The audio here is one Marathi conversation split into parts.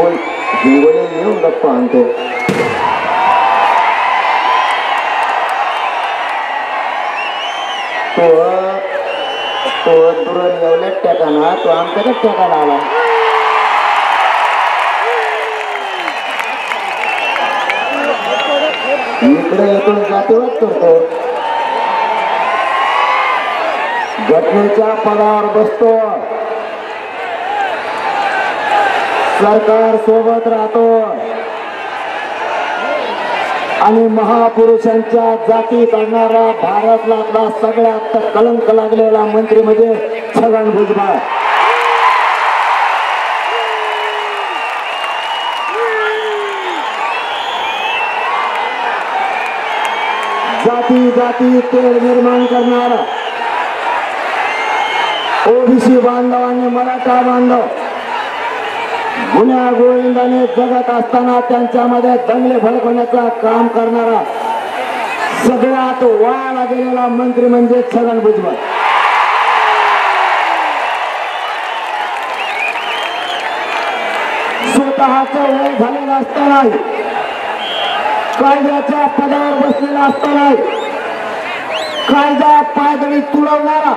हिंगोली येऊन गप्पा आणतो. तो दुरून एवढ्याच ठिकाणा तो आमच्याकडे ठिकाणा आला. इकडे येथून जातीवाद करतो, घटनेच्या पदावर बसतो, सरकार सोबत राहतो आणि महापुरुषांच्या जाती काढणारा भारतातला सगळ्यात कलंक लागलेला मंत्री म्हणजे छगन भुजबळ. जाती जाती तेढ निर्माण करणारा, ओबीसी बांधवांनी मराठा बांधव गुन्ह्या गोविंदाने जगत असताना त्यांच्यामध्ये दंगले भडकवण्याचं काम करणारा सगळ्यात वाया गेलेला मंत्री म्हणजे छगन भुजबळ. स्वतःचं वय झालेलं असताना, कायद्याच्या पदावर बसलेला असताना, कायदा पायदळी तुडवणारा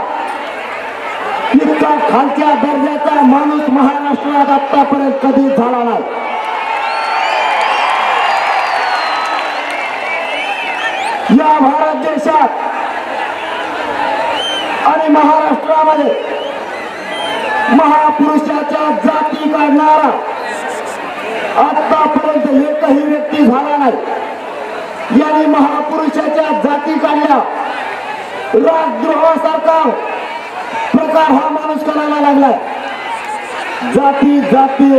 इतका खालच्या दर्जाचा माणूस महाराष्ट्रात आतापर्यंत कधी झाला नाही. या भारत देशात आणि महाराष्ट्रामध्ये महापुरुषाच्या जाती काढणारा आतापर्यंत एकही व्यक्ती झाला नाही. यांनी महापुरुषाच्या जाती काढल्या. राजद्रोहासारखा प्रकार हा माणूस करायला लागलाय. जाती जाती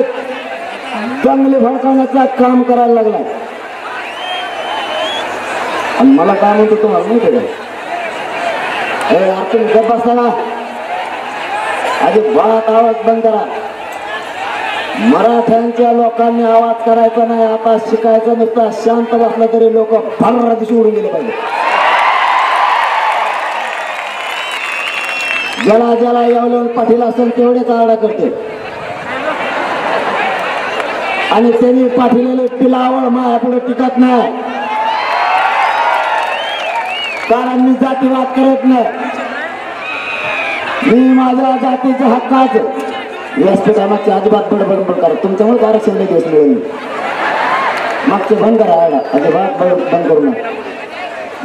दंगले भडकवण्याचं काम करायला लागलाय. आणि मला काय म्हणतो तुम्हाला माहिती आहे का? आपण गप्प बसताना आधी बात आवाज बंद करा. मराठ्यांच्या लोकांनी आवाज करायचा नाही. आता शिकायचं नुसतं शांत बसला तरी लोक भररा दिवशी उडून गेले पाहिजे. ज्याला ज्याला एवढं पाठील असेल तेवढेच आरडा करते आणि त्यांनी पाठीलेले पिलावळ माझ्यापुढे टिकत नाही. कारण मी जातीवाद करत नाही. मी माझ्या जातीच्या हक्काचं व्यासपीठामागच्या अजिबात बडबड करा. तुमच्यामुळे आरक्षण नाही दिवस मिळेल. मागचे बंद करा आरडा, अजिबात बंद करू नका.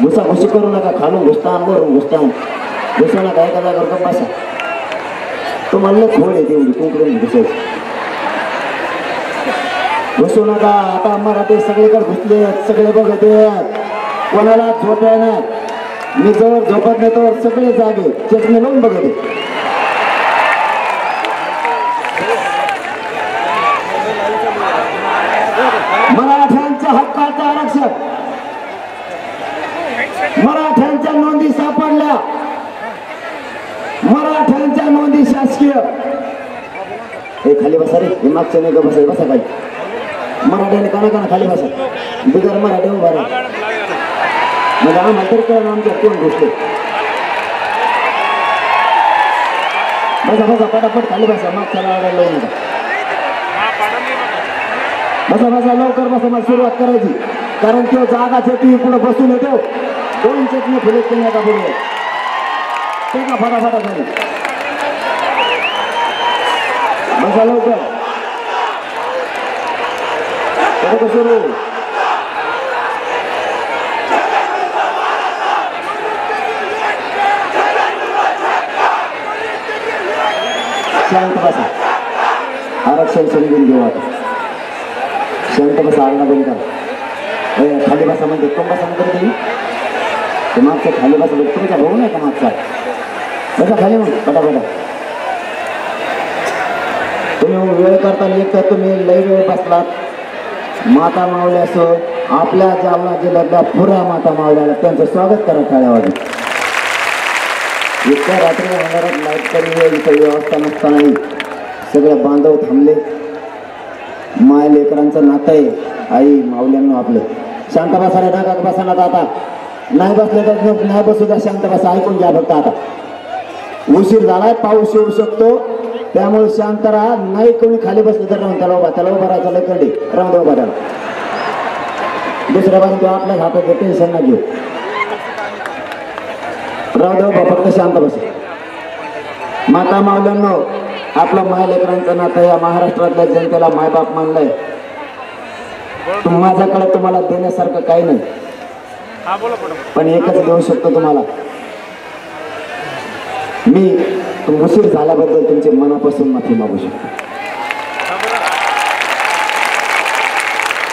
घुसाघुशी करू नका. खालून घुसतान वरून घुसतान घुसवणं काय कदा करतो बसा. तुम्हाला खोड येते एवढी कुंकडून घुसायची. घुसू नका. आता मराठी सगळीकडे घुसले, सगळे बघत कोणाला झोप्या नाही. मी जवळ झोपत नाही तर सगळे जागे चष्मे लावून बघत. मराठ्यांच्या हक्काचं आरक्षण, मराठ्यांच्या नोंदी सापडल्या, मराठ्यांच्या नोंदी शासकीय. हे खाली बसा रे, हे मागच्या नाही का बसा. बसा खाली. मराठ्याने काना खाली बसा. बिगर मराठी उभा राहा. म्हणजे आम्हाला तरी कळलं आमच्या कोण घुसले. बसा बसा पटापट खाली बसा. मागच्या लावायला लावू नका. बसा बसा लवकर बसा. मग सुरुवात करायची. कारण तो जागा चटणी पुढे बसून येतो. 2 चटणी फुले का पुढे ते का फटाफटा झाली. बसा लवकर. सुरू शांत बसा. आरक्षण समजून घेऊ. आता शांत बसा. आरणा बंद करा. खाली बसा म्हणजे तुम बसा म्हणतो तुम्ही. मागचा खाली बसा. तुमचा भाऊ नाही का मागचा. बसा खाली मग पटापटा. तुम्ही वेळ करताना एक तर तुम्ही लई वेळ बसलात. माता मावल्या असो आपल्या जालना जिल्ह्यातल्या पुऱ्या माता मावल्याला त्यांचं स्वागत करा टाळ्यावाजून. इतक्या रात्री अंधारात लाईट करी इथं व्यवस्था नसतानाही सगळे बांधव थांबले. माय लेकरांचं नातं आहे. आई मावल्यांना आपलं शांत बसा रे. ढगात बसा ना. आता नाही बसले तर नाही बसू द्या. शांत बसा. ऐकून घ्या फक्त. आता उशीर झालाय. पाऊस येऊ शकतो. त्यामुळे शांत राहा. नाही कोणी खाली बसलं तर राहून त्याला उभा राहायचा लय कंडी राहून दे उभा त्याला. दुसऱ्या बाजू आपल्याच हातात टेन्शन नाही घेऊ. राहू दे उभा, फक्त शांत बस. माता मावल्यांनो, आपलं माय लेकरांचं नातं या महाराष्ट्रातल्या जनतेला मायबाप मानलंय. माझ्याकडे तुम्हाला देण्यासारखं काही नाही, पण एकच देऊ शकतो तुम्हाला. मी उशीर झाल्याबद्दल तुमचे मनापासून माफी मागू शकतो.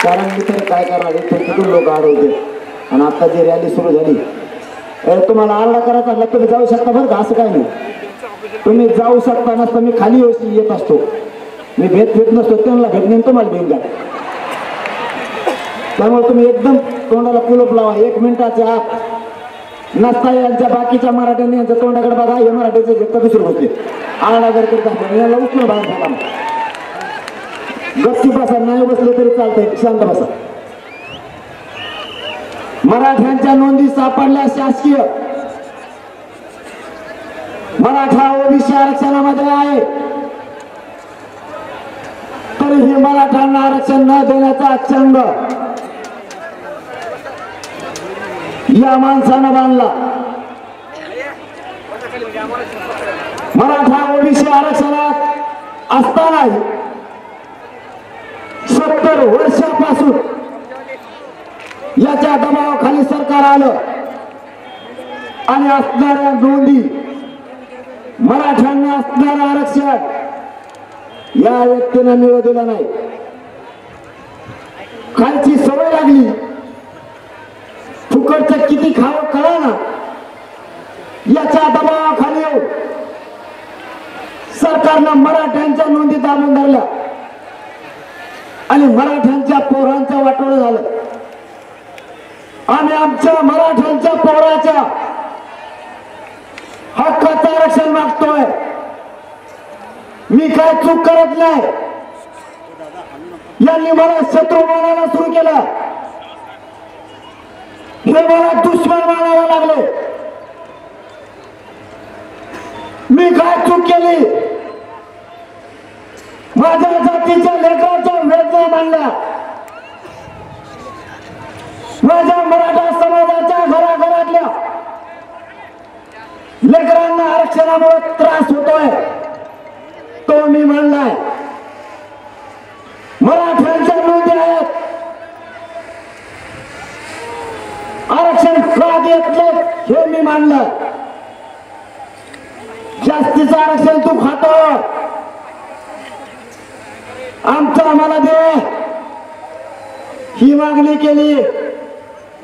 कारण मी तर काय करणार, तिथून लोक अडवते. आणि आता जी रॅली सुरू झाली, तुम्हाला आरडा करायचा असला तुम्ही जाऊ शकता बरं का, असं काय नाही. तुम्ही जाऊ शकता नसतं, मी खाली येत असतो. मी भेट नसतो, त्यांना भेटणे तुम्हाला भेट द्या. त्यामुळे तुम्ही एकदम तोंडाला कुलूप लावा. 1 मिनिटाच्या आत नसता यांच्या बाकीच्या मराठ्यांनी यांच्या तोंडाकडे बघा. हे मराठीचे घेतलं दुसरी गोष्टी आरडा जर करत असतात याला उचलून बाहेर टाका. गच्ची बसा, नाही बसले तरी चालतंय, शांत बसा. मराठ्यांच्या नोंदी सापडल्या शासकीय. मराठा ओबीसी आरक्षणामध्ये आहे, तरीही मराठ्यांना आरक्षण न देण्याचा चंग या माणसानं बांधला. मराठा ओबीसी आरक्षणात असताना 70 वर्षापासून याच्या दबावाखाली सरकार आलं आणि असणाऱ्या नोंदी, मराठ्यांना असणारं आरक्षण या व्यक्तीनं मिळू दिलं नाही. खायची सवय लागली, फुकटचं किती खावं कळा ना. याच्या दबावाखाली सरकारनं मराठ्यांच्या नोंदी दाबून धरल्या आणि मराठ्यांच्या पोरांचं वाटोळं झालं. आम्ही आमच्या मराठ्यांच्या पोराच्या हक्काचं आरक्षण मागतोय. मी काय चूक करत नाही. यांनी मला शत्रू मानायला सुरू केलं, हे मला दुश्मन मानायला लागले. मी काय चूक केली? माझ्या जातीच्या लेकराच्या वेदना मांडल्या, माझ्या मराठा समाजाच्या घराघरातल्या लेकरांना आरक्षणामुळे त्रास होतोय, तो मी मांडलाय. मराठ्यांच्या नोंदी आहेत, आरक्षण का देत नाही हे मी मांडलं. जास्तीचं आरक्षण तू खातो, आमचं आम्हाला दे ही मागणी केली.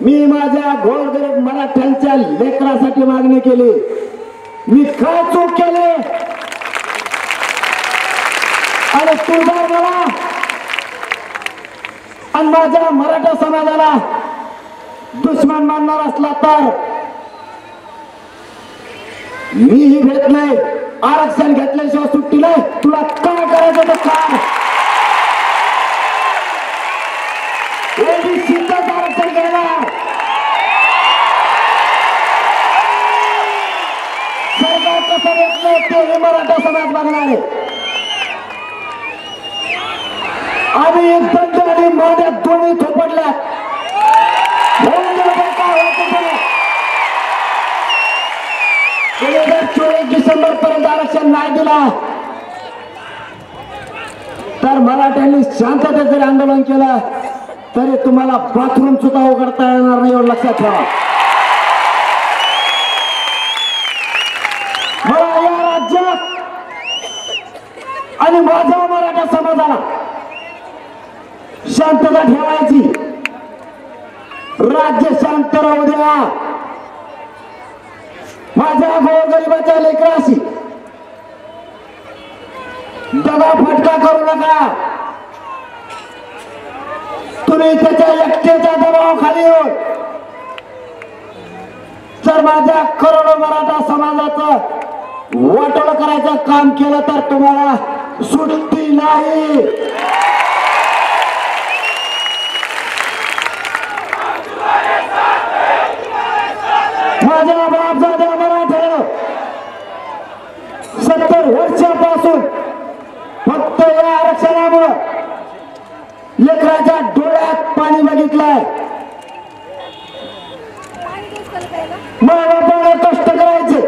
मी माझ्या गोरगरीब मराठ्यांच्या लेकरासाठी मागणी केली. मी काय चूक केली आणि तुझा मला आणि माझ्या मराठा समाजाला दुश्मन मानणार असला तर मीही भेट नाही. आरक्षण घेतल्याशिवाय सुट्टी नाही. तुला काय करायचं तर काय. ओबीसीचंच आरक्षण घेणार. सरकार कसं येत नाही ते मराठा समाज बघणार आहे. आम्ही दंड आणि माड्यात दोन्ही थोपडल्या. 2024 डिसेंबर पर्यंत आरक्षण नाही दिला तर मराठ्यांनी शांततेत जरी आंदोलन केलं तरी तुम्हाला बाथरूम सुद्धा उघडता येणार नाही, एवढं लक्षात ठेवा. मला या राज्यात आणि माझ्या मराठा समाजाला शांतता ठेवायची. राज्य शांत राहू द्या. माझ्या गोरगरिबाच्या लेकराशी दगाफटका करू नका. तुम्ही त्याच्या एकट्याच्या दबावाखाली येऊन जर माझ्या करोडो मराठा समाजाचं वाटोळं करायचं काम केलं तर तुम्हाला सुट्टी नाही. माझ्या बापजाद्या मराठ्यानं 70 वर्षापासून लेकराच्या डोळ्यात पाणी बघितलंय. मायबापाने कष्ट करायचे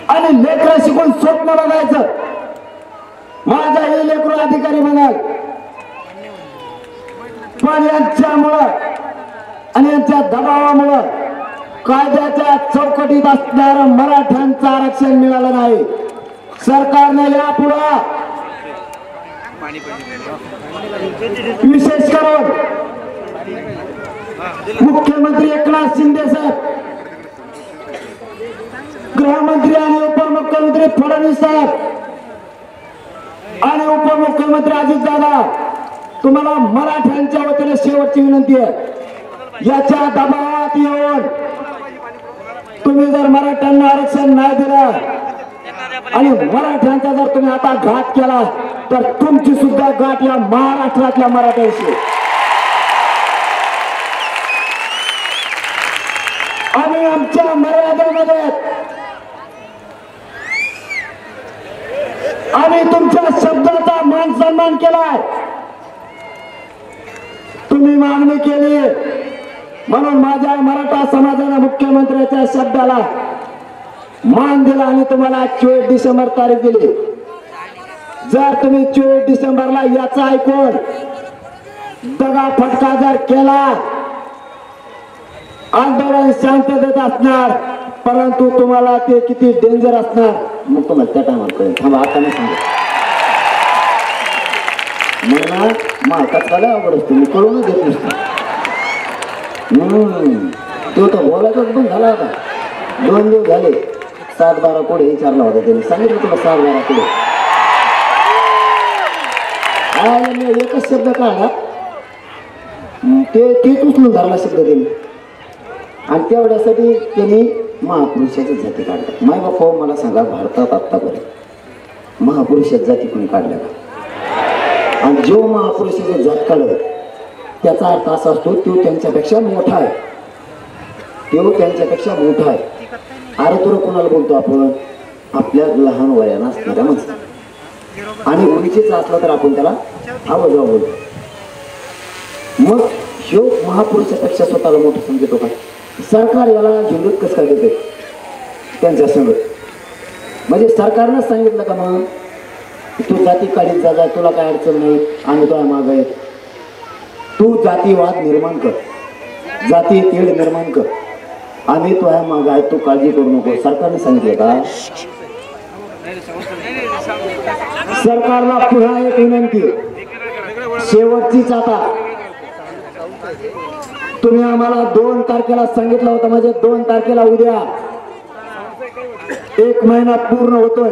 आणि लेकरं शिकून स्वप्न बघायचं. माझा हे लेकरू अधिकारी बनाल. पण यांच्यामुळं आणि यांच्या दबावामुळं कायद्याच्या चौकटीत असणारं मराठ्यांचं आरक्षण मिळालं नाही. सरकारने यापुढं विशेष करून मुख्यमंत्री एकनाथ शिंदे साहेब, गृहमंत्री आणि उपमुख्यमंत्री फडणवीस साहेब आणि उपमुख्यमंत्री अजितदादा, तुम्हाला मराठ्यांच्या वतीने शेवटची विनंती आहे. याच्या दबावात येऊन तुम्ही जर मराठ्यांना आरक्षण नाही दिलं आणि मराठ्यांचा जर तुम्ही आता घात केला तर तुमची सुद्धा गाठ या महाराष्ट्रातल्या मराठ्यांशी. आम्ही आमच्या मर्यादेमध्ये आम्ही तुमच्या शब्दाचा मान सन्मान केलाय. तुम्ही मागणी केली म्हणून माझ्या मराठा समाजाने मुख्यमंत्र्याच्या शब्दाला मान दिला आणि तुम्हाला 24 डिसेंबर तारीख दिली. जर तुम्ही 24 डिसेंबरला याचा ऐकून दगा फटका जर केला, आंदोलन शांततेत असणार, परंतु तुम्हाला ते किती डेंजर असणार मग तुम्हाला त्या टायमाला कळेल. थांबा, आता नाही सांगत. मला माकाच काय आवड असते, मी कळून देत नसतो. तो तर बोलायचाच पण झाला होता. 2 दिवस झाले 7-12 कोडे विचारला होता त्यांनी. सांगितलं तुला 7-12 कोडे. मी एकच शब्द काढला, तेच उचलून धरला शब्द त्यांनी. आणि तेवढ्यासाठी त्यांनी महापुरुषाची जाती काढतात. माय बापा मला सांगा, भारतात आत्तापर्यंत महापुरुषाची जाती कोणी काढल्या का? आणि जो महापुरुषाची जात काढलं त्याचा अर्थ असा असतो तो त्यांच्यापेक्षा मोठा आहे. तो त्यांच्यापेक्षा मोठा आहे. अरे तुला कोणाला बोलतो आपण? आपल्या लहान वयानं असणाऱ्या माणसं. आणि उंचीचा असला तर आपण त्याला आवाज बोलतो. मग ह्यो महापुरुषापेक्षा स्वतःला मोठं समजतो का? सरकार याला हिंदूत कसं काय देते त्यांच्या संग? म्हणजे सरकारनं सांगितलं का मग तू जाती काढीत जा, तुला काय अडचण नाही, आम्ही तुला माग आहे. तू जातीवाद निर्माण कर, जाती तेढ निर्माण कर, आम्ही तुझ्या माग आहे, तू काळजी करू नको. सरकारने सांगितलं का? सरकारला पुन्हा एक विनंती, शेवटचीच आता. तुम्ही आम्हाला 2 तारखेला सांगितलं होतं, म्हणजे 2 तारखेला उद्या 1 महिना पूर्ण होतोय.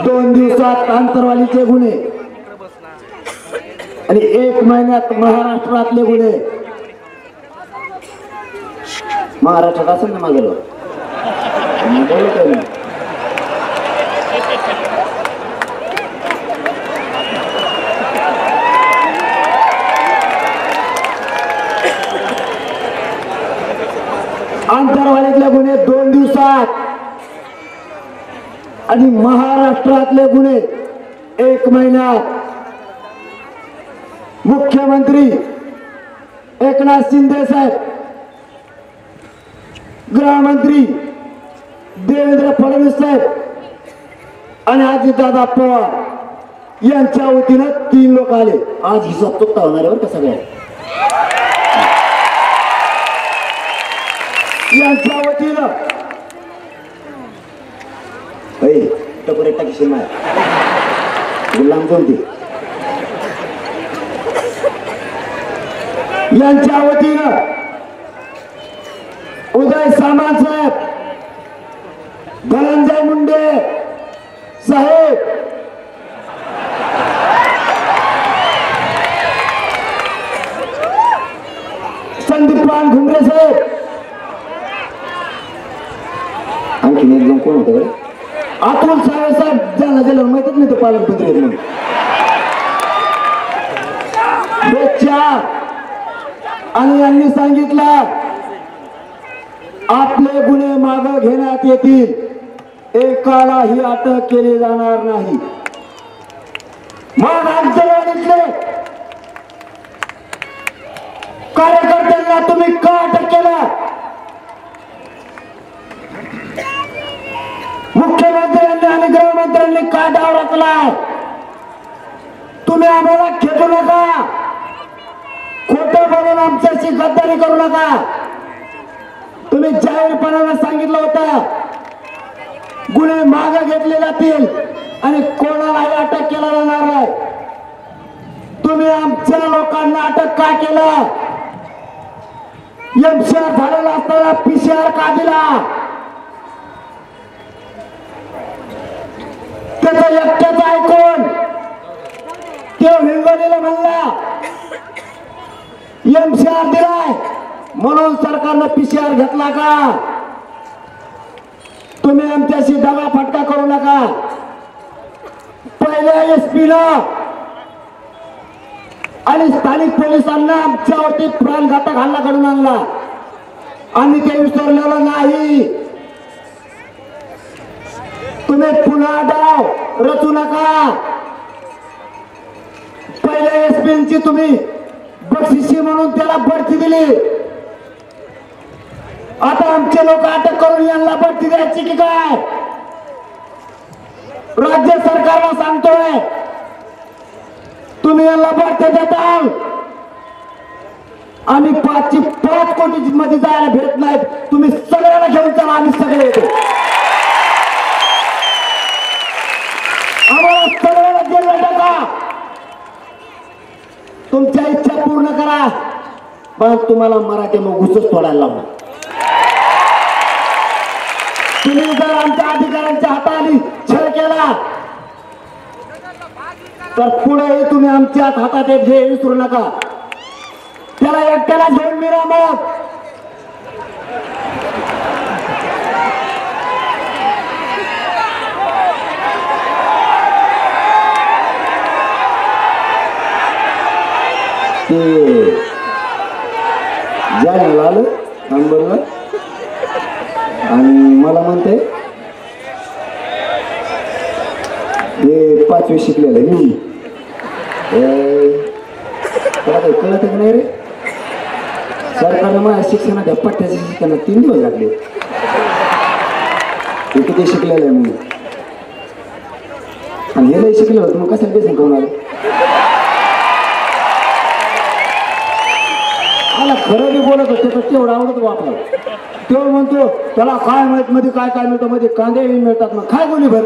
2 दिवसात आंतरवालीचे गुन्हे आणि 1 महिन्यात महाराष्ट्रातले गुन्हे. महाराष्ट्रात असेल ना मागेल बोलत आहे ना. आंतरवालीतले गुन्हे 2 दिवसात आणि महाराष्ट्रातले गुन्हे 1 महिन्यात. मुख्यमंत्री एकनाथ शिंदे साहेब, गृहमंत्री देवेंद्र फडणवीस साहेब आणि अजितदादा पवार यांच्या वतीनं 3 लोक आले. आज हिसाब चुकता होणार आहे बरं का सगळ्या. यांच्या वतीनं टकोरे टाकी गुलाम कोणते यांच्या वतीनं उदय सामंत साहेब, धनंजय मुंडे साहेब, संदीपान घुमरे साहेब, आणखी एक जण कोण होतं? अतुल साहेब साहेब ज्यांना गेलं माहितच नाही, ते पालकमंत्री आहेत म्हणून. आणि यांनी सांगितलं आपले गुन्हे मागे घेण्यात येतील. एकालाही अटक केली जाणार नाही. मग आंतरवाडीतले कार्यकर्त्यांना तुम्ही का अटक केलं? मुख्यमंत्र्यांनी आणि गृहमंत्र्यांनी का डाव रचलाय? तुम्ही आम्हाला खेटू नका, खोटं बोलून आमच्याशी गद्दारी करू नका. तुम्ही जाहीरपणाने सांगितलं होतं गुन्हे मागे घेतले जातील आणि कोणालाही अटक केला जाणार नाही. तुम्ही आमच्या लोकांना अटक का केलं? एमसीआर झालेला असताना पीसीआर का दिला? त्याचं एकट्याच ऐकून तो हिंगोलीला म्हणला एमसीआर दिलाय म्हणून सरकारनं पीसीआर घेतला का? तुम्ही आमच्याशी दगा फटका करू नका. पहिल्या एसपीला आणि स्थानिक पोलिसांना आमच्यावरती प्राणघातक हल्ला घडून आणला. आम्ही ते विसरलेलो नाही. तुम्ही पुन्हा डाव रचू नका. पहिल्या एसपीची तुम्ही बक्षिसी म्हणून त्याला बढती दिली. आता आमचे लोक अटक करून यांना बढती द्यायची की काय? राज्य सरकारला सांगतोय तुम्ही यांना बढती देताल आणि 5 कोटी मध्ये जायला भेटत नाहीत. तुम्ही सगळ्याला घेऊन चला, आम्ही सगळे येतो. आम्हाला सगळ्याला जेलला टाका. तुमच्या इच्छा पूर्ण करा, पण तुम्हाला मराठी मग घुसच तोडायला लावणार. तुम्ही जर आमच्या अधिकाऱ्यांच्या हाताने छळ केला तर पुढेही तुम्ही आमच्या हातात एक घे विसरू नका. त्याला एकट्याला घेऊन मिळा. मग ते जायला आलं नंबरला आणि मला म्हणते हे 5वी शिकलेलं मी. त्याला काही कळत नाही रे. सरकारनं माझ्या शिक्षणाच्या पट्ट्याच्या शिक्षणात 3 दिवस घातले. हे किती शिकलेलं आहे मी आणि हे नाही शिकलं होतं मग कसं बेसन खाऊन आलं? आला खरं बी बोलत होते तर तेवढं आवडत वापरा. तेवढं म्हणतो त्याला काय माहित मध्ये काय काय मिळतं, मध्ये कांदे मिळतात मग काय गोळी भर.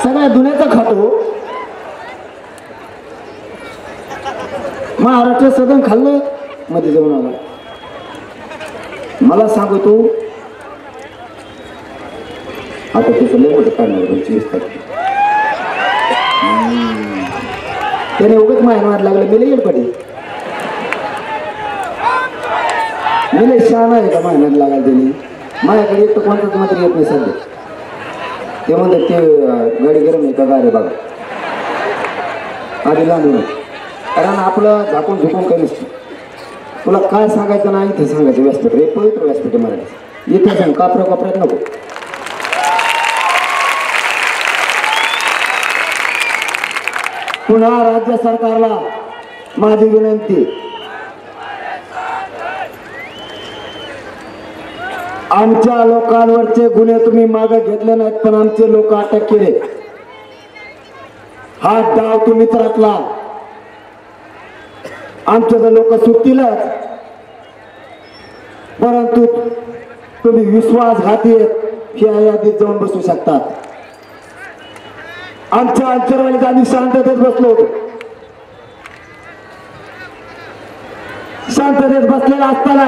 सगळ्या दुनियाचा खातो. महाराष्ट्र सदन खाल्लं मध्ये जाऊन आला. मला सांगतो आता तिचं लय मोठं काढणार 25 तारखेला. त्याने उगाच माहिती लागलं. मी लई येडपडी मी लई शहाणा आहे का माहिती लागायला त्यांनी. माझ्याकडे एक तर कोणताच मात्र येत नाही सध्या. ते म्हणतात ते गाडी गरम आहे का गाडी बघा आधी लांबून. कारण आपलं झाकून झुकून काही नसतं. तुला काय सांगायचं ना इथे सांगायचं. व्यासपीठ रे पवित्र व्यासपीठ मराठी इथे सांग. कापऱ्यात नको. पुन्हा राज्य सरकारला माझी विनंती, आमच्या लोकांवरचे गुन्हे तुम्ही मागे घेतले नाहीत पण आमचे लोक अटक केले. हा डाव तुम्हीच रचला. आमचे तर लोक सुटतीलच परंतु तुम्ही विश्वासघाती या यादीत जाऊन बसू शकतात. आमच्या अंतरवालीत आम्ही शांततेत बसलो होतो. शांततेत बसलेला असताना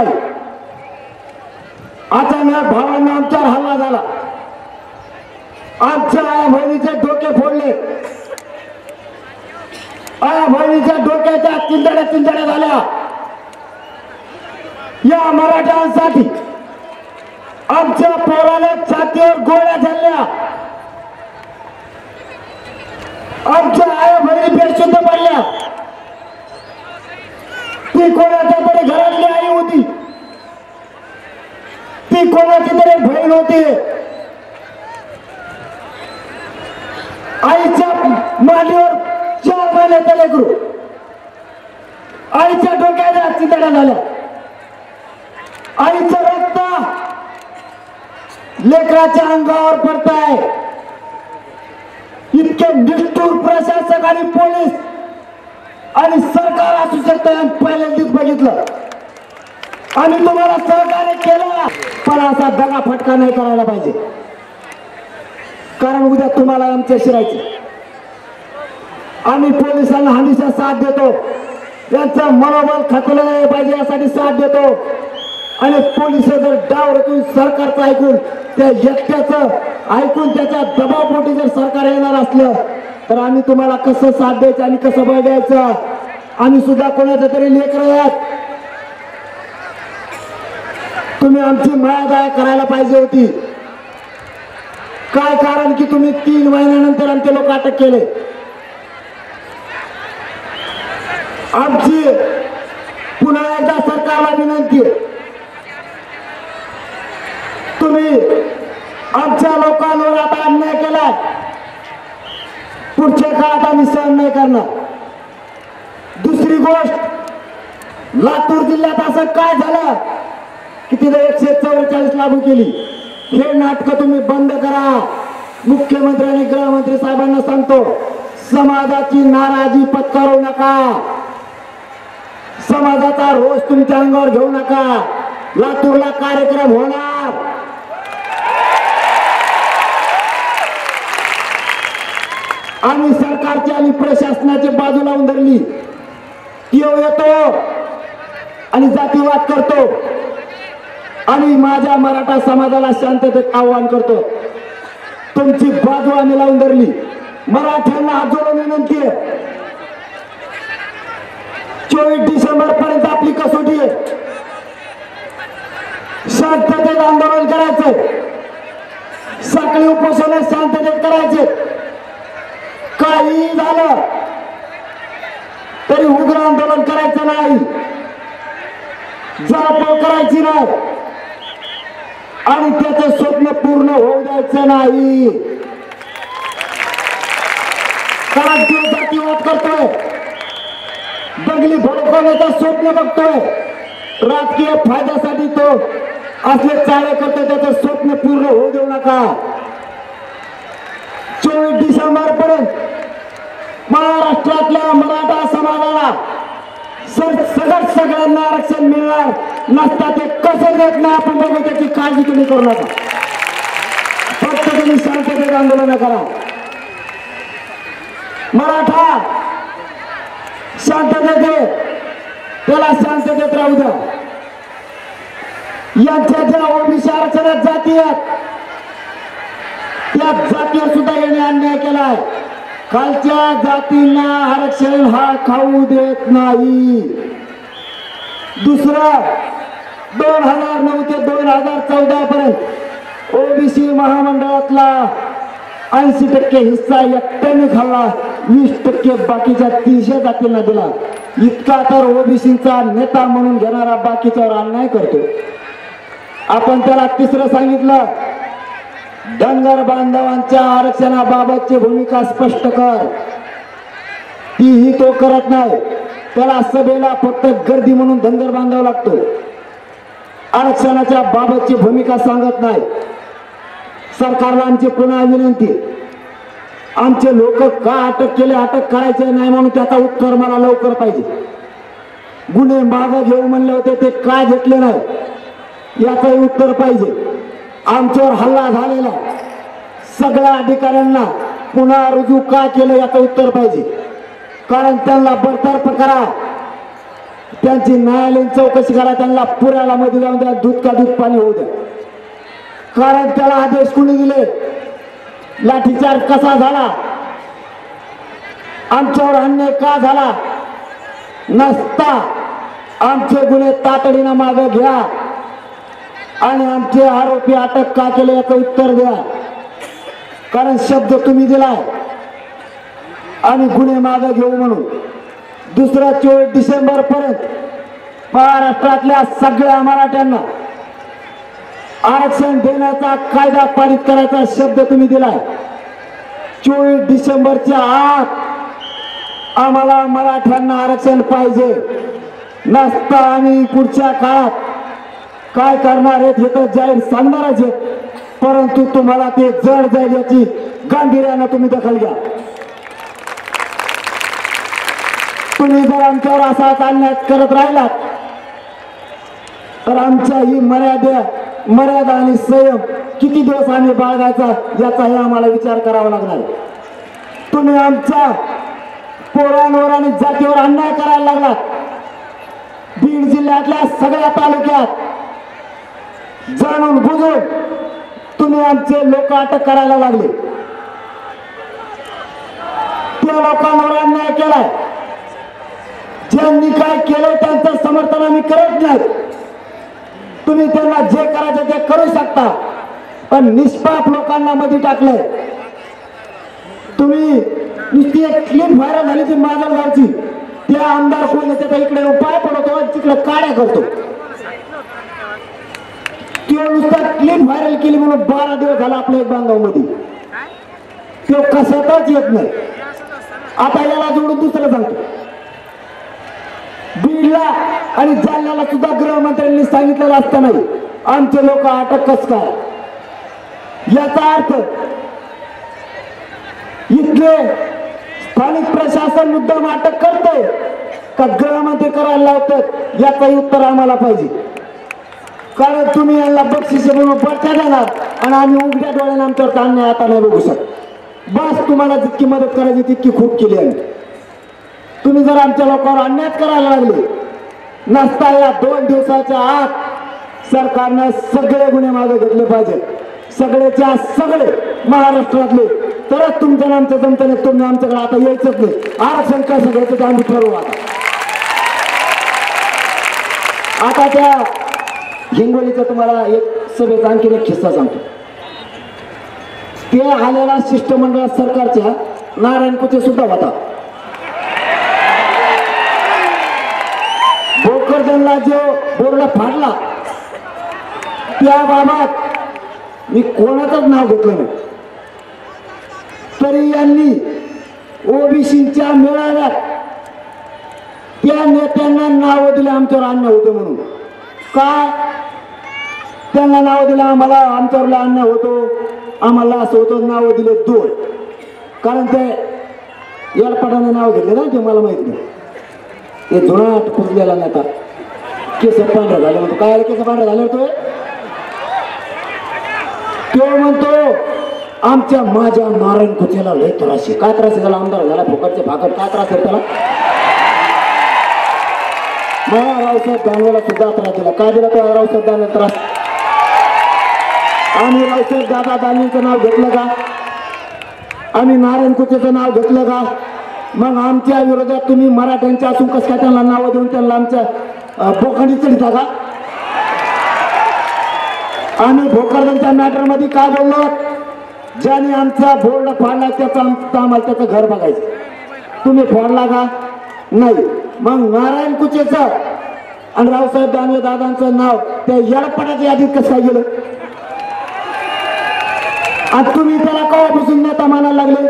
अचानक भावांना आमच्यावर हल्ला झाला. आमच्या आया बहिणीचे डोके फोडले. आया बहिणीच्या डोक्याच्या चिंधड्या झाल्या. या मराठ्यांसाठी आमच्या पोराने छातीवर गोळ्या झाल्या. आमच्या आया बहिणी बेशुद्ध पडल्या. ती कोणाच्या तरी घरातली आई होती. ती कोणाची तरी बहीण होती, आईच्या मांडीवर 4 महिन्याचा लेकरू, आईच्या डोक्याला चितड्या झाल्या, आईचं रक्त लेकराच्या अंगावर पडताय. इतके निष्ठुर प्रशासक आणि पोलीस आणि सरकार असू शकतं पहिल्यांदाच बघितलं. आम्ही तुम्हाला सहकार्य केलं, पण असा दगा फटका नाही करायला पाहिजे, कारण उद्या तुम्हाला आमच्या शिरायचे. आम्ही पोलिसांना हमेशा साथ देतो, त्यांचं मनोबल खचलं नाही पाहिजे यासाठी साथ देतो. आणि पोलिस जर डाव रचून सरकारचं ऐकून त्या एकट्याचं ऐकून त्याच्या दबावपोटी जर सरकार येणार असलं तर आम्ही तुम्हाला कसं साथ द्यायचं आणि कसं बळ द्यायचं. आम्ही सुद्धा कोणाचं तरी लेकरं आहेत, तुम्ही आमची मायादया करायला पाहिजे होती. काय कारण की तुम्ही 3 महिन्यानंतर आमचे लोक अटक केले. आमची पुन्हा एकदा सरकारला विनंती आहे, तुम्ही आमच्या लोकांवर आता अन्याय केलाय, पुढच्या काळात आम्ही सहन नाही करणार. दुसरी गोष्ट, लातूर जिल्ह्यात असं काय झालं की तिथे 144 लागू केली. हे नाटक तुम्ही बंद करा. मुख्यमंत्री आणि गृहमंत्री साहेबांना सांगतो, समाजाची नाराजी पत्करू नका, समाजाचा रोष तुमच्या अंगावर घेऊ नका. लातूरला कार्यक्रम होणार, आम्ही सरकारची आणि प्रशासनाची बाजू लावून धरली. येतो आणि जातीवाद करतो, आणि माझ्या मराठा समाजाला शांततेत आव्हान करतो. तुमची बाजू आम्ही लावून धरली. मराठ्यांना हात जोडून विनंती आहे, 24 डिसेंबर पर्यंत आपली कसोटी आहे. शांततेत आंदोलन करायचं, साखळी उपोषण शांततेत करायचे. काही झालं तरी उग्र आंदोलन करायचं नाही, जाळपोळ करायची नाही, आणि त्याचं स्वप्न पूर्ण होऊ द्यायचं नाही. कारण तो जातीवाद करतोय, दंगली भडकवण्याचं स्वप्न बघतोय, राजकीय फायद्यासाठी तो असले चाळे करतोय. त्याचं स्वप्न पूर्ण होऊ देऊ नका. 24 डिसेंबर पर्यंत महाराष्ट्रातल्या मराठा समाजाला सगळ्यांना आरक्षण मिळणार नसता. ते कसं देत नाही आपण बघू, त्याची काळजी तुम्ही करू नका. फक्त तुम्ही शांततेत आंदोलन करा. मराठा शांततेत, त्याला शांततेत राहू द्या. यांच्या ज्या ओबीसी आरक्षणात जाती आहेत त्या जातीवर सुद्धा यांनी अन्याय केलाय. खालच्या जातींना आरक्षण हा खाऊ देत नाही. दुसरं, 2009 ते 2014 पर्यंत ओबीसी महामंडळातला 80% हिस्सा एकट्याने खाल्ला, 20% बाकीच्या 300 जातींना दिला. इतका तर ओबीसीचा नेता म्हणून घेणारा बाकीच्यावर अन्याय करतो. आपण त्याला तिसरं सांगितलं, धनगर बांधवांच्या आरक्षणाबाबतची भूमिका स्पष्ट कर. तीही तो करत नाही. त्याला सभेला फक्त गर्दी म्हणून धनगर बांधावा लागतो, आरक्षणाच्या बाबतची भूमिका सांगत नाही. सरकारला आमची पुन्हा विनंती, आमचे लोक का अटक केले, अटक करायचे नाही म्हणून त्याचा उत्तर मला लवकर पाहिजे. गुन्हे मागे घेऊ म्हणले होते, ते का घेतले नाही याचंही उत्तर पाहिजे. आमच्यावर हल्ला झालेला सगळ्या अधिकाऱ्यांना पुन्हा रुजू का केलं याचं उत्तर पाहिजे. कारण त्यांना बरतर्फ करा, त्यांची न्यायालयीन चौकशी करा, त्यांना पुराला मध्ये जाऊन द्या, दूध का दूध पाणी होऊ द्या. कारण त्याला आदेश कोणी दिले, लाठीचार्ज कसा झाला, आमच्यावर अन्याय का झाला नसता. आमचे गुन्हे तातडीनं मागे घ्या आणि आमचे आरोपी अटक का केले याचं उत्तर द्या. कारण शब्द तुम्ही दिलाय आणि गुन्हे मागे घेऊ म्हणून. दुसरा, 24 डिसेंबर पर्यंत महाराष्ट्रातल्या सगळ्या मराठ्यांना आरक्षण देण्याचा कायदा पारित करायचा शब्द तुम्ही दिलाय. 24 डिसेंबरच्या आत आम्हाला मराठ्यांना आरक्षण पाहिजे. नसता आम्ही पुढच्या काळात काय करणार आहेत हे तर जाहीर सांगणारच आहेत, परंतु तुम्हाला ते जड जाईल याची गांभीर्यानं तुम्ही दखल घ्या. तुम्ही जर आमच्यावर असाच अन्याय करत राहिलात तर आमच्या ही मर्यादा आणि संयम किती दिवस आम्ही बाळगायचा याचाही आम्हाला विचार करावा लागणार. तुम्ही आमच्या पोरांवर आणि जातीवर अन्याय करायला लागलात. बीड जिल्ह्यातल्या सगळ्या तालुक्यात जाणून बुजून तुम्ही आमचे लोक अटक करायला लागले. त्या लोकांवर अन्याय केलाय. ज्यांनी काय केलं त्यांचं समर्थन आम्ही करत नाही. तुम्ही त्यांना जे करायचं ते करू शकता, पण निष्पाप लोकांना मध्ये टाकलंय. तुम्ही नुसती एक क्लिप व्हायरल झाली ती माजलगावची, त्या आमदार कोण येते इकडे पाय पडतो आणि तिकडे काड्या करतो. तो नुसता क्लिप व्हायरल केली म्हणून 12 दिवस झाला आपल्या एक बांधवामध्ये. तो कशातच येत नाही. आता याला जोडून दुसरं सांगतो. बीडला आणि जालन्याला सुद्धा गृहमंत्र्यांनी सांगितलेलं असतं नाही आमचे लोक अटक कस काय. याचा अर्थ इथले स्थानिक प्रशासन मुद्दाम अटक करते का गृहमंत्री करायला लावतात याचंही उत्तर आम्हाला पाहिजे. कारण तुम्ही यांना बक्षिसे म्हणून बडच्या देणार आणि आम्ही उघड्या डोळ्याने आमच्यावर अन्याय आता नाही बघू शकत. बस तुम्हाला जितकी मदत करायची तितकी खूप केली आहे. तुम्ही जर आमच्या लोकांवर अन्याय करायला लागले नसता या 2 दिवसाच्या आत सरकारनं सगळे गुन्हे मागे घेतले पाहिजेत. सगळेच्या सगळे महाराष्ट्रातले, तरच तुमच्या आमच्या जमताने तुम्ही आमच्याकडे आता यायचंच नाही. आरक्षण कसं घ्यायचं ते आम्ही ठरवू. आता त्या हिंगोलीचा तुम्हाला एक सभेचा आणखी एक किस्सा सांगतो. ते आलेला शिष्टमंडळ सरकारच्या नारायण कुचे सुद्धा होता. भोकरदनला जो बोर्ड फाडला त्याबाबत मी कोणाचंच नाव घेतलं नाही, तरी यांनी ओबीसीच्या मेळाव्यात त्या नेत्यांना नाव दिले आमच्यावर अन्याय होतो म्हणून. काय त्यांना नाव दिलं आम्हाला आमच्यावर अन्याय होतो, आम्हाला असं होतं. नाव दिले 2, कारण ते येडपाटाने नाव घेतले ना ते मला माहित नाही. ते जुनाट पुरलेला नेता केस पांढरा झाले म्हणतो. काय केस पांढरा झाले होतो तो म्हणतो आमच्या माझ्या नारायण कुचेला लय त्रास. काय त्रास झाला? आमदार झाला फुकटचे फाकट. काय त्रास आहे त्याला? मला रावसाहेब दानवेला सुद्धा त्रास दिला. काय दिला तो रावसाहेब दानवे त्रास? आम्ही रावसाहेब दादा दानवेचं नाव घेतलं का? आम्ही नारायण कुचेचं नाव घेतलं का? मग आमच्या विरोधात तुम्ही मराठ्यांच्या असून कसं काय त्यांना नावं देऊन त्यांना आमच्या बोखंडी चढता का? आम्ही भोकरदनच्या मॅटर मध्ये काय बोललो? ज्याने आमचा बोर्ड फाडला त्याचा आम्हाला त्याचं घर बघायचं. तुम्ही फोडला का? नाही. मग नारायण कुचेचं आणि रावसाहेब दानवे दादांचं नाव त्या येडपटाच्या यादीत कसं काय गेलं? आणि तुम्ही त्याला कवापासून नेता मानायला लागले?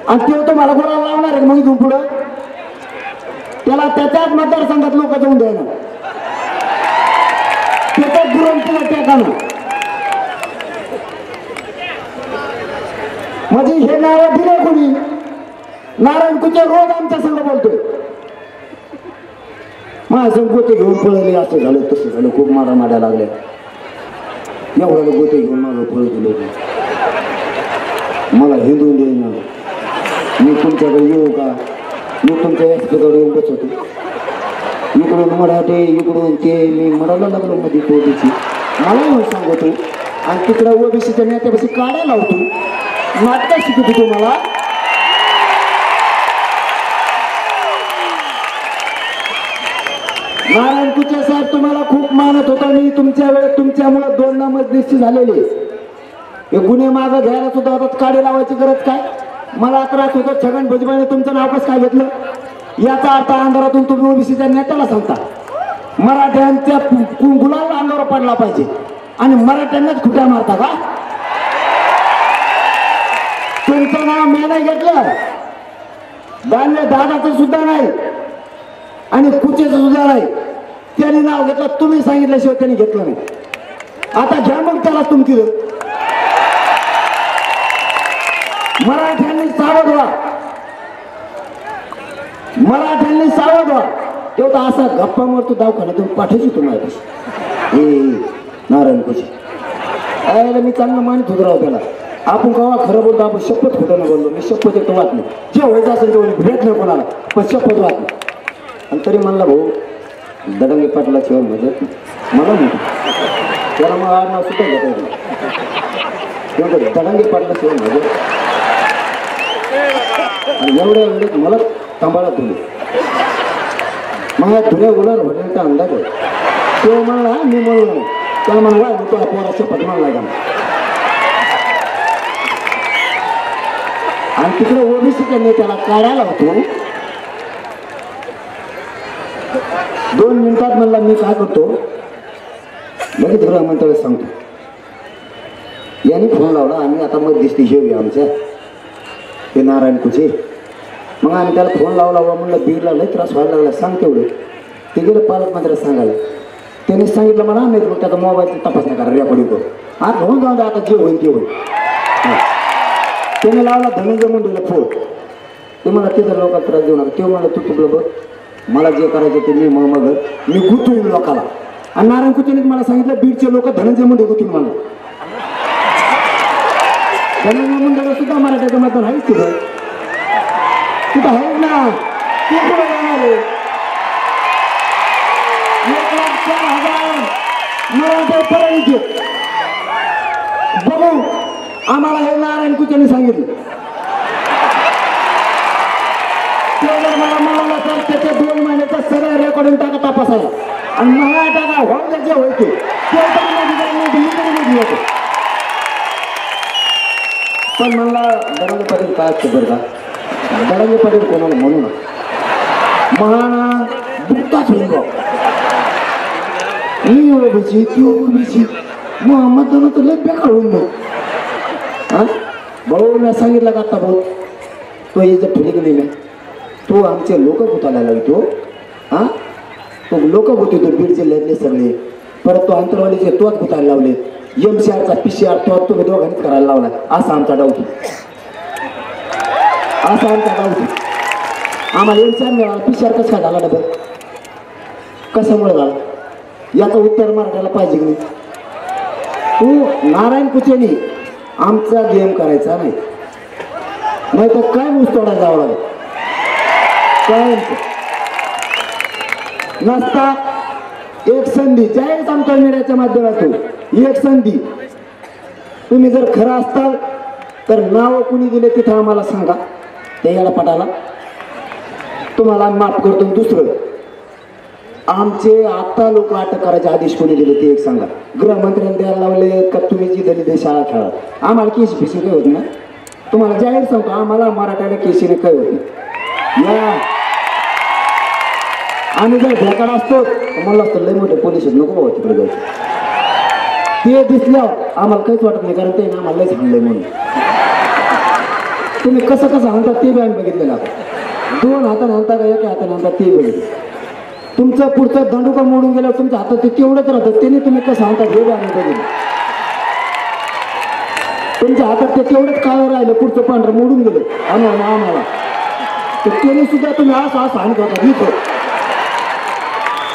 आणि ते तुम्हाला बोलायला लावणार आहे मग इथून पुढं? त्याला त्याच्याच मतदारसंघात लोक जाऊन द्यायला, त्याच्याच दुरंतीला टेकाना. म्हणजे हे नाव दिले कोणी? नारायण कुचे रोज आमच्या संघ बोलतोय. माझं गोते घेऊन पळले, असं झालं तसं झालं, खूप मारामाऱ्या लागल्या. एवढ्याला गोते घेऊन माझं पळ दिलं. मला हिंदू देईना. मी तुमच्याकडे येऊ का? मी तुमच्या याच्याकडे येऊन बसतो. इकडून मराठे इकडून ते मी मरायला लागलो मध्ये तो ओबीसी मला येऊन सांगतो. आणि तिकडं ओबीसीच्या नेत्यापाशी काढायला लावतो. नाटक शिकवतो तुम्हाला. नारायण कुचे साहेब तुम्हाला खूप मानत होता मी. तुमच्या वेळेत तुमच्यामुळे 2 नामजदिस्ती झालेली. हे गुन्हे मागं घ्यायला सुद्धा होतात. काढे लावायची गरज काय? मला त्रास होतो. छगन भुजबळने तुमचं नाव कसं काय घेतलं? याचा अर्थ अंधारातून तुम्ही ओबीसीच्या नेत्याला सांगता. मराठ्यांच्या गुलाल अंगावर पडला पाहिजे. आणि मराठ्यांनाच खुट्या मारता का? तुमचं नाव मी नाही घेतलं, दानवे दादाचं सुद्धा नाही आणि कुचेचं सुद्धा नाही. त्यांनी नाव घेतलं, तुम्ही सांगितल्याशिवाय त्यांनी घेतलं नाही. आता घ्या मग त्याला तुमची. मराठ्यांनी सावध व्हा, मराठ्यांनी सावध व्हा. तेवढा असा गप्पा मारतो दवाखान्यातून पाठवची तुम्हाला कशी नारायण कुचे. अरे मी चांगलं मानित होत राहू त्याला. आपण केव्हा खरं बोलतो, आपण शपथ खोटं न बोललो. मी शपथ येतो वाट नाही, जे व्हायचं असेल ते भेट नाही कोणाला, पण शपथ वाट नाही. आणि तरी म्हणला भाऊ दडंगे पाटला शिवाय मदत मला नाही, त्याला मग आडनाव सुद्धा घेता येईल. दडंगे पाटला शिवाय मदत. आणि एवढ्या वेळेत मला तांबाळा तुले मग या धुऱ्या उलार होण्याचा अंदाज आहे. तो म्हणला मी म्हणलो, त्याला म्हणला तो पोरा शपथ म्हणला का. आणि तिकडे ओबीसीच्या नेत्याला काढायला होतो. 2 मिनिटात म्हणला मी काय करतो लगेच गृहमंत्र्याला सांगतो. यांनी फोन लावला, आम्ही आता मध्यस्थी घेऊया आमच्या ते नारायण कुचे. मग आम्ही त्याला फोन लावला, म्हणलं बीडला लई त्रास व्हायला लागला, सांग तेवढं. ते गेलं पालकमंत्र्याला सांगायला. त्यांनी सांगितलं मला नाही, मग त्याचा मोबाईलचा तपासण्या करा, रेकॉर्डिंग करू. आता होऊन जाऊ दे, आता जे होईल ते होईल. त्याने लावला धनंजय मुंडेला फोन. ते मला तिथं लोकांना त्रास देऊ नका. ते म्हणलं तू तुला बघ, मला जे करायचं ते मी मग मी गुतून लोकाला. आणि नारायण कुचेने मला सांगितलं बीडचे लोक धनंजय मुंडे गुतून म्हणून. धनंजय मुंडेला सुद्धा मराठ्याचं मतदान आहेच तिथं, तिथं आहे ना. ते पुढे जाणार आहे. 1,04,000 मराठा परळीचे बघू. आम्हाला हे नारायण कुचेने सांगितलं. ते जर मला म्हणाला तर त्याच्या 2 महिन्याचा सगळं रेकॉर्डिंग टाका तपासायला. आणि मला टाका व्हायला जे होते ते होते. पण मला दडंगे पाटील काय असतं बरं का, दडंगे पाटील कोणाला म्हणू ना महाना दुखताच होईल बा. मी ओबीसी ती ओबीसी मग मतदान तर लय बेकार होईल मग. हा भाऊ मी सांगितलं का आता भाऊ तो याचं ठेली की नाही, तो आमचे लोक गुतायला लागतो. हा तो लोक गुततो बीड जिल्ह्यातले सगळे. परत तो आंतरवालीचे तोच गुतायला लावले. MCRचा PCR तो तुम्ही दोघांनीच करायला लावला. असा आमचा डाऊट, असा आमचा डाऊट. आम्हाला MCR मिळाला, PCR कसं काय झाला डबल, कशामुळे झाला याचं उत्तर मराठ्याला पाहिजे की नाही. तू नारायण कुचेनी आमचा गेम करायचा नाही, नाही तर काय ऊस तोडा जावं लागेल. काय नसता एक संधी जाहीर सांगतो मीडियाच्या माध्यमातून. एक संधी तुम्ही जर खरं असताल तर नाव कुणी दिले तिथं आम्हाला सांगा. ते याला पटाला तुम्हाला माफ करतो. दुसरं आमचे आता लोक अटक करायचे आदेश कोणी दिले ते एक सांगा. गृहमंत्र्यांनी द्यायला लावले का तुम्ही जी दिली ते शाळा खेळा. आम्हाला केस फिसी काही होत नाही. तुम्हाला जाहीर सांगतो आम्हाला मराठ्याला केसीने काही होत नाही. या आम्ही जर ढेकाड असतो म्हणलं असतं लय मोठे पोलीस नको बाबा तिकडे जायचं. ते दिसल्यावर आम्हाला काहीच वाटत नाही, कारण ते ना आम्हाला लयच हाणलंय म्हणून. तुम्ही कसं कसं हाणता ते बी आम्ही बघितलेलं आता. 2 हाताने हाणता का एका हाताने हाणता ते बघितलं. तुमचं पुढचं दंडुका मोडून गेल्यावर तुमच्या हातात ते तेवढंच राहतं. त्याने तुम्ही कसं हाणता हे बी आम्ही बघितलं. तुमच्या हातात ते तेवढंच काळं राहिलं, पुढचं पांढरं मोडून गेलं आम्हाला. तर त्याने सुद्धा तुम्ही असं असं हाणत होता. इथं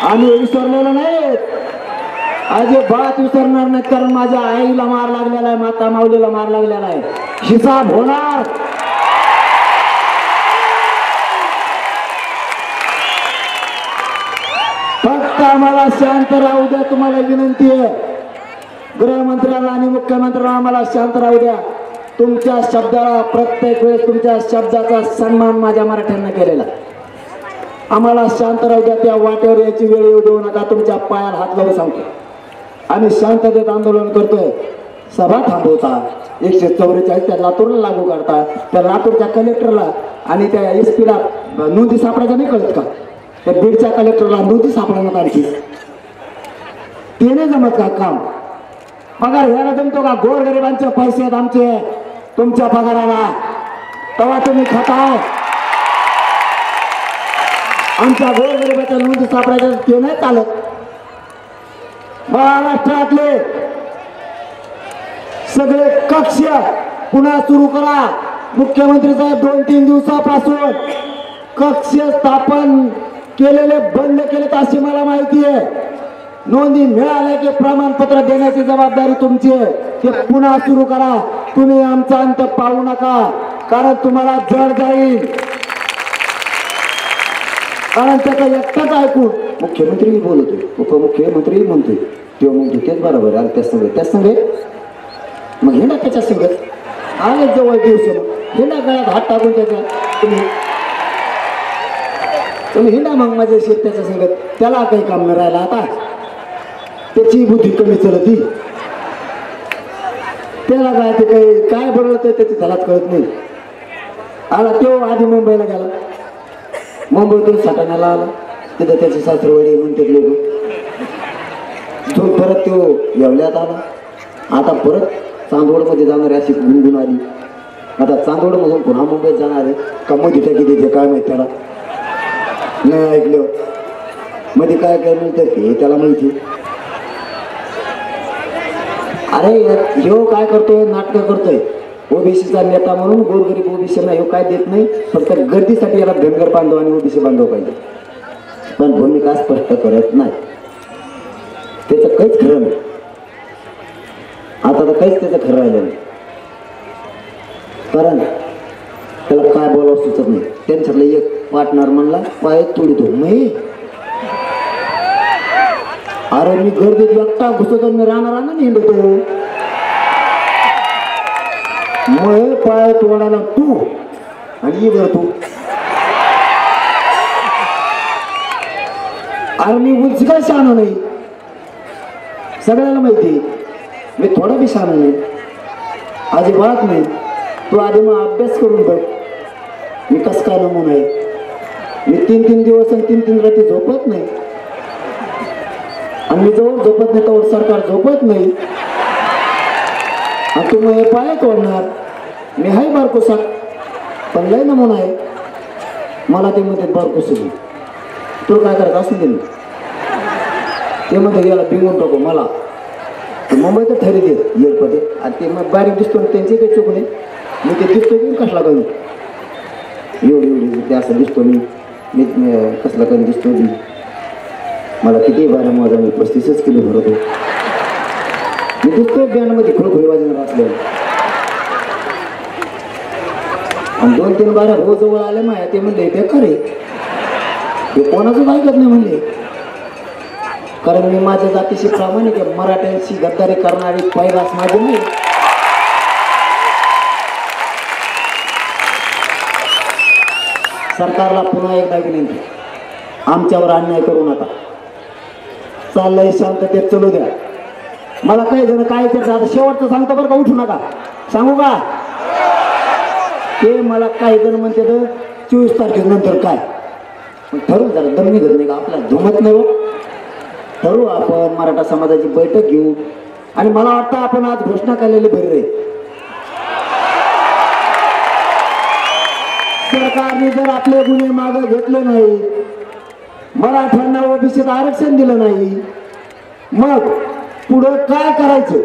आम्ही विसरलेलो नाही, अजिबात विसरणार नाहीत. कारण माझ्या आईला मार लागलेला आहे, माता माऊलीला मार लागलेला आहे. हिसाब होणार. फक्त आम्हाला शांत राहू द्या. तुम्हाला विनंती आहे गृहमंत्र्याला आणि मुख्यमंत्र्याला, आम्हाला शांत राहू द्या. तुमच्या शब्दाला प्रत्येक वेळेस तुमच्या शब्दाचा सन्मान माझ्या मराठ्यांना केलेला. आम्हाला शांत राहू द्या. त्या वाटेवर याची वेळ येऊ देऊ नका. तुमच्या पायाला हात लावून सांगतो आम्ही शांततेत आंदोलन करतोय. सभा थांबवता, 144 त्या लातूरला लागू करता, त्या लातूरच्या कलेक्टरला आणि त्या SP ला नोंदी सापडायच्या नाही कळत का. त्या बीडच्या कलेक्टरला नोंदी सापडणार आणखी ते नाही जमत का काम. पगार घ्यायला जमतो का? गोरगरिबांचे पैसे आहेत आमचे तुमच्या पगाराला, तेव्हा तुम्ही खाताय. आमच्या गोरगरिबाच्या नोंदी सापडायच्या ते नाही चालत. महाराष्ट्रातले सगळे कक्ष पुन्हा सुरू करा. मुख्यमंत्री साहेब 2-3 दिवसापासून कक्ष स्थापन केलेले बंद केलेत अशी मला माहिती आहे. नोंदी मिळाल्या की प्रमाणपत्र देण्याची जबाबदारी तुमची आहे. ते पुन्हा सुरू करा. तुम्ही आमचा अंत पाहू नका, कारण तुम्हाला जड जाईल. कारण त्याचा एकटाच ऐकून मुख्यमंत्री बोलतोय, उपमुख्यमंत्री म्हणतोय, तो म्हणतो तेच बरोबर आहे. त्याच संघ मग हे ना त्याच्या संघ आले जवळ दिवस हे ना गळ्यात हात टाकून त्याच्या तुम्ही हिंडा मग माझ्या शेत त्याच्या संघ. त्याला काही काम न राहिला आता. त्याची बुद्धी कमी चलती. त्याला काय ते काही काय बरोबर त्याची त्यालाच कळत नाही. आला तो आधी मुंबईला गेला, मुंबईतून सटाण्याला आला, तिथं त्याची सासरवाडी म्हणतात लोक. तो परत तो येवल्यात आला. आता परत चांदवडमध्ये जाणार आहे अशी गुणगुण आली. आता चांदवडमधून पुन्हा मुंबईत जाणार आहे का मध्ये टाकी देते काय माहिती त्याला. नाही ऐकलं मध्ये काय काय मिळतं ते त्याला माहिती. अरे ह्यो काय करतोय, नाटक करतोय. ओबीसीचा नेता म्हणून गोरगरीब ओबीसीला ह्यो काय देत नाही. फक्त गर्दीसाठी याला धनगर बांधव आणि ओबीसी बांधव पाहिजे, पण भूमिका स्पष्ट करत नाही. त्याचं काहीच खरं नाही. आता तर काहीच त्याचं खरं राहिलं नाही, कारण त्याला काय बोलावं सुचत नाही. त्यांच्यातलं एक पार्टनर म्हणला पाय तोडतो मी. अरे मी गर्दीत एकटा घुसतो, मी राहणार ना हिंडतो. मग पाय तोडायला तू आणि बर तू. अरे मी उंच काय शहाणा नाही, सगळ्याला माहिती. मी थोडा बी शहाणा नाही, अजिबात नाही. तू आधी मग अभ्यास करून बघ मी कसं काय नमुना आहे. मी 3-3 दिवस आणि 3-3 रात्री झोपत नाही. आणि मी जवळ झोपत नाही तर सरकार झोपत नाही. आणि तू मग हे पाय तोडणार. मी हाय बारकोसा, पण लय नमुना आहे. मला ते म्हणतात बारकोस तुला काय करायचं असं दे. ते म्हणतात याला बिंगून टाकू मला. मुंबई तर ठरी देत येरपदे. आणि ते मग बारीक दिसतो त्यांचे काही चूक नाही. मी ते दिसतो की कसला कमी एवढी ते असं दिसतो. मी कसला कमी दिसतो. मला किती बारा माझा मी 35 किलो भरतो. मी दिसतो बँडमध्ये खुळखुळी वाजवणार असल्यावर. आणि 2-3 बारा भाऊ जवळ आले माया ते म्हणले बेकार आहे, हे कोणाचंच ऐकत नाही म्हणले. कारण मी माझ्या जातीशी प्रामाणिक आहे. मराठ्यांशी गद्दारी करणारी पैदास माझी नाही. सरकारला पुन्हा एकदा विनंती, आमच्यावर अन्याय करू नका. चाललंय शांततेत चलू द्या. मला काही जण काय आता शेवटचं सांगतो बरं का, उठू नका. सांगू का ते मला काही जण म्हणते 24 तारखेनंतर काय ठरवू. जरा दम निघत नाही का आपल्याला, जमत नाही हो. ठरवू आपण मराठा समाजाची बैठक घेऊ. आणि मला वाटतं आपण आज घोषणा केलेली बरी रे. सरकारने जर आपले गुन्हे मागे घेतले नाही, मराठ्यांना ओबीसीत आरक्षण दिलं नाही, मग पुढं काय करायचं.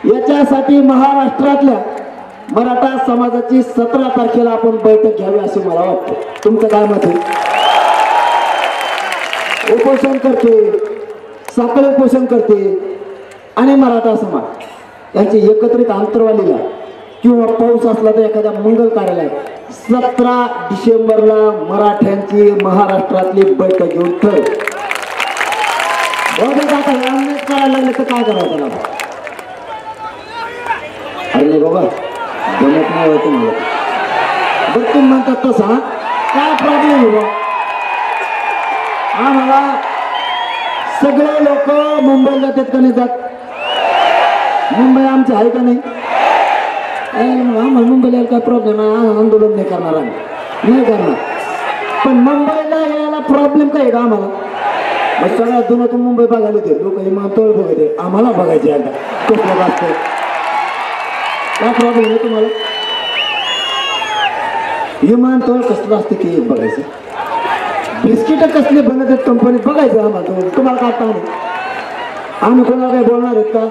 याच्यासाठी महाराष्ट्रातल्या मराठा समाजाची 17 तारखेला आपण बैठक घ्यावी असे मला वाटतं. तुमचं काय मत आहे? उपोषण करते, साखळी उपोषण करते आणि मराठा समाज यांची एकत्रित आंतरवालीला किंवा पाऊस असला तर एखाद्या मंगल कार्यालयात 17 डिसेंबरला मराठ्यांची महाराष्ट्रातली बैठक घेऊन ठर. करायला लागले तर काय करावं त्याला. अरे नाही बाबा जमत नाही होतं मला. जर तुम्ही म्हणतात तसा काय प्रॉब्लेम आहे. आम्हाला सगळे लोक मुंबईला जातात का नाही जात. मुंबई आमची आहे का नाही. आम्हाला मुंबईला काय प्रॉब्लेम आहे. आंदोलन नाही करणार, आम्ही नाही करणार. पण मुंबईला यायला प्रॉब्लेम काय का आम्हाला. मग सगळ्यात जुनातून मुंबई बघायला येते लोक विमानतळ बघते आम्हाला बघायचे आता कसलं असतं काय प्रॉब्लेम आहे तुम्हाला विमानतळ कसलं असतं की बघायचं बिस्किट कसले बनत आहेत कंपनीत बघायचं आम्हाला तुम्हाला काय आता आम्ही कोणाला काही बोलणार आहेत का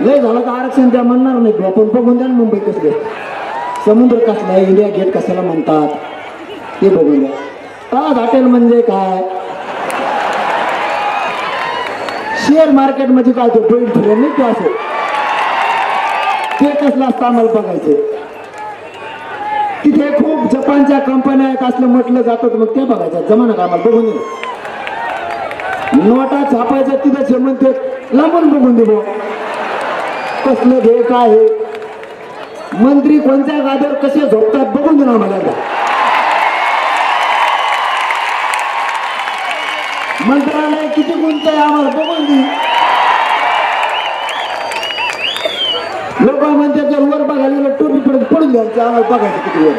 लय झालं तर आरक्षण द्या म्हणणार नाही आपण बघून द्या ना मुंबई कसले समुद्र कसला आहे इंडिया गेट कशाला म्हणतात ते बघून द्या ताज हॉटेल म्हणजे काय शेअर मार्केट मध्ये काय तो बैल फिरेल नाही ते असं ते कसलं असतं आम्हाला बघायचं तिथे खूप जपानच्या कंपन्या आहेत असलं म्हटलं जातं मग ते बघायचं जमाना का आम्हाला बघून दे नोटा छापायच्या तिथं जे म्हणते लांबून बघून दे भाऊ कसलं घे काय आहे मंत्री कोणत्या गादीवर कसे झोपतात बघून दे ना आम्हाला मंत्रालय किती गुंत आहे आम्हाला बघून दे लोक म्हणतात जर वर बघायला टोपी पडून पडून द्यायचं आम्हाला बघायचं किती वर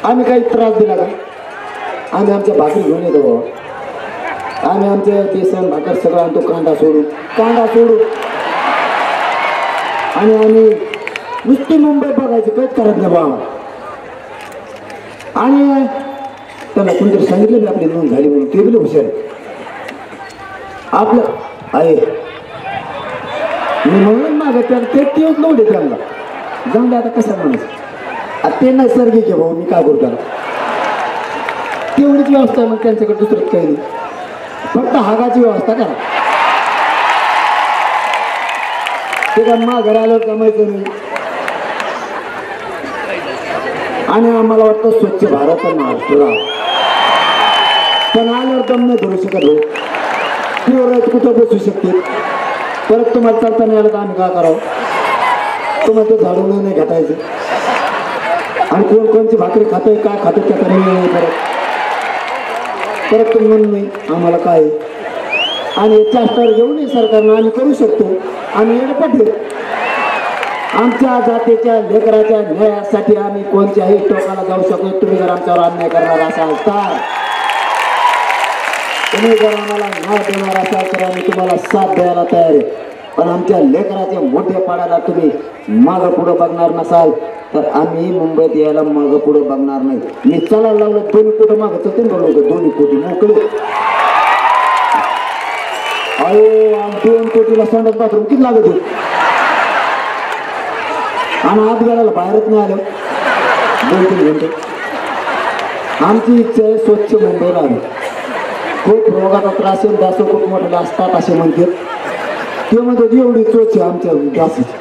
आम्ही काही त्रास दिला का आम्ही आमच्या भाकरी घेऊन येतो आम्ही आमचे बेसन भाकर सगळं आणतो कांदा सोडून आणि आम्ही नुसती मुंबई बघायची काहीच करत नाही बाबा आणि त्यांना कोणतरी सांगितलं मी आपली नोंद झाली म्हणून ते बी हुशार आपलं आहे मी म्हणून मागं तर ते तेच नव्हते त्यांना जाऊन दे आता कसं म्हणायचं ते नैसर्गिक आहे भाऊ मी काय करू त्याला तेवढीच व्यवस्था आहे मग त्यांच्याकडे दुसरंच काही नाही फक्त हागाची व्यवस्था करा ते का माघारी आल्यावर जमायचं नाही आणि आम्हाला वाटतं स्वच्छ भारत महाराष्ट्र पण आल्यावर दम नाही धरू शकत भाऊ प्युअर कुठं बसू शकते परत तुम्हाला चालता नाही आलं तर आम्ही काय करावं तुम्हाला ते झाडून नाही घाटायचं आणि कोण कोणची भाकरी खातोय काय खातोय त्याचा नाही परत तुम्ही म्हणून नाही आम्हाला काय आणि चाष्टावर घेऊन नये सरकारनं आम्ही करू शकतो आम्ही येणं आमच्या जातीच्या लेकराच्या न्यायासाठी आम्ही कोणत्याही टोकाला जाऊ शकतो तुम्ही जर आमच्यावर अन्याय करणार असाल तर तुम्ही जर आम्हाला न्याय देणार असाल तर आम्ही तुम्हाला साथ द्यायला तयार आहे पण आमच्या लेकराचे मोठे पाडायला तुम्ही मागं पुढं बघणार नसाल तर आम्ही मुंबईत यायला मागं पुढं बघणार नाही मी चालायला लागलं दोन्ही कोटी मागं चलते बरोबर दोन्ही कोटी मोकळे अहो 2 कोटीला संडास बाथरूम किती लागत होते आणि आत गेल्याला बाहेरच नाही आलं 2-3 घंटे आमची इच्छा आहे स्वच्छ मुंबई राहावी खूप रोगाचा त्रास आहे डास खूप मोठे असतात असे म्हणते ते म्हणतात एवढी चोच आहे आमच्या डासाची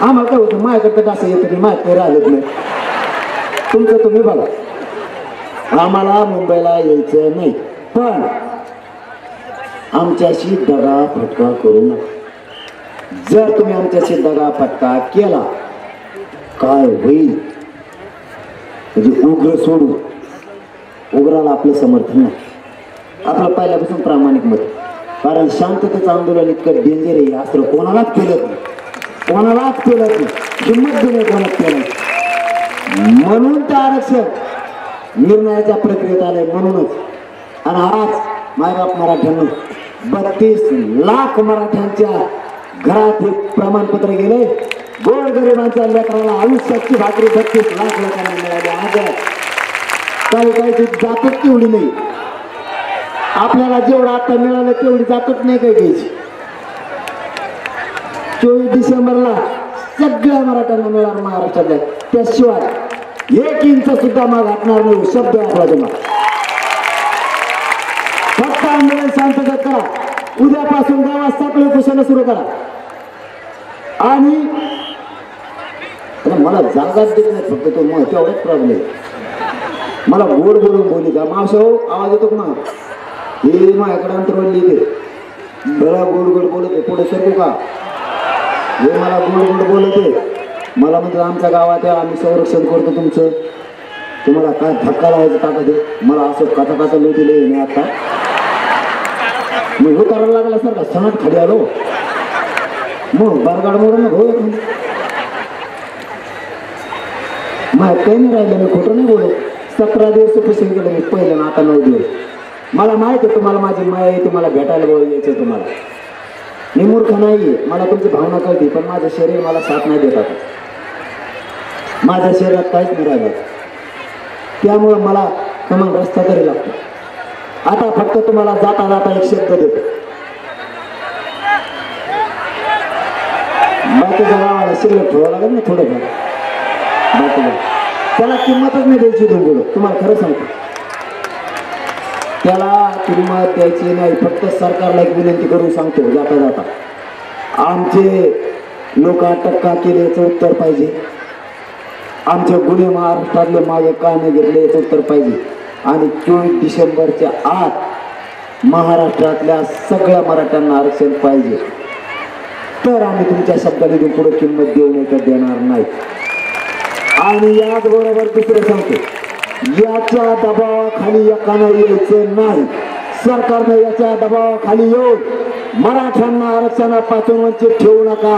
आम्हाला काय होतं माझ्याकडे डास येतं नाही माझ्याकडे राहिलंच नाही तुमचं तुम्ही बघा आम्हाला मुंबईला यायचं नाही पण आमच्याशी दगा फटका करू नका जर तुम्ही आमच्याशी दगा फटका केला काय होईल म्हणजे उग्र सोडू उग्राला आपलं समर्थन नाही आपलं पहिल्यापासून प्रामाणिक मत कारण शांततेचं आंदोलन इतकं डेंजर आहे असं कोणालाच केलं नाही हिंमत दिली कोणाच केलं म्हणून ते आरक्षण निर्णयाच्या प्रक्रियेत आलंय म्हणूनच आणि आज मायबाप मराठ्यांना 32 लाख मराठ्यांच्या घरात हे प्रमाणपत्र गेले गोरगरिबांच्या लेकराला आयुष्याची भाकरी 32 लाख लोकांना मिळाली आज काही जातच तेवढी नाही आपल्याला जेवढं आता मिळालं तेवढी जातच नाही काही घ्यायची 24 डिसेंबरला सगळ्या मराठ्यांना मिळणार महाराष्ट्रातल्या त्याशिवाय 1 इंच सुद्धा माग हटणार नाही शब्द आपला तुम्हाला फक्त आंदोलन शांतता करा उद्यापासून गावात साखळी उपोषण सुरू करा आणि मला जागाच देत नाही फक्त तो मग तेवढाच प्रॉब्लेम मला गोड बोलून बोली का मावशा हो आवाज येतो का हे माझ्याकडे अंतरवली येते बरा गोड गोड बोलत आहे पुढे सरकू का हे मला गोड गोड बोलत आहे मला म्हणतात आमच्या गावात आहे आम्ही संरक्षण करतो तुमचं तुम्हाला काय धक्का लावायचं ताकद आहे मला असं कथा लोक दिले नाही आता मी हो करायला लागला सर का सणात खाली आलो मग बारगाड मोडून हो माहीत काही नाही राहिलं मी खोटं नाही बोलत 17 दिवस उपोषण केलं मी पहिलं आता 9 दिवस मला माहित आहे तुम्हाला माझी माया आहे, तुम्हाला भेटायला यायचं तुम्हाला. मी मूर्ख नाही, मला तुमची भावना कळते, पण माझं शरीर मला साथ नाही देत आता. माझ्या शरीरात काहीच नाही राहिलं, त्यामुळं मला तुम्हाला रस्ता तरी लागतो. आता फक्त तुम्हाला जाता जाता एक शब्द देतो, बाकीच्या गावाला शिल्लक ठेवावं लागेल ना थोडंफार. बाकीला त्याला किंमतच नाही द्यायची तुम्हाला खरं सांगतो, त्याला किंमत द्यायची नाही. फक्त सरकारला एक विनंती करून सांगतो जाता जाता, आमचे लोक अटक का केले याचं उत्तर पाहिजे, आमचे गुन्हे महाराष्ट्रातले मागे का नाही घेतले याचं उत्तर पाहिजे. आणि 24 डिसेंबरच्या आत महाराष्ट्रातल्या सगळ्या मराठ्यांना आरक्षण पाहिजे, तर आम्ही तुमच्या शब्दाला इथून पुढे किंमत देऊ नाही तर देणार नाही. आणि याचबरोबर दुसरं सांगतो, याच्या दबावाखाली एकानं यायचं नाही. सरकारनं याच्या दबावाखाली येऊन मराठ्यांना आरक्षणापासून वंचित ठेवू नका.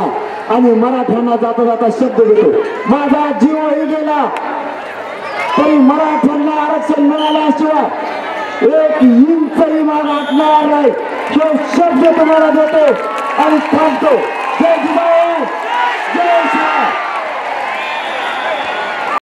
आणि मराठ्यांना जाता जाता शब्द देतो, माझा जीवही गेला तरी मराठ्यांना आरक्षण मिळाल्याशिवाय एक इंचही माग हटणार नाही. हे शब्द तुम्हाला देतो आणि थांबतो. जय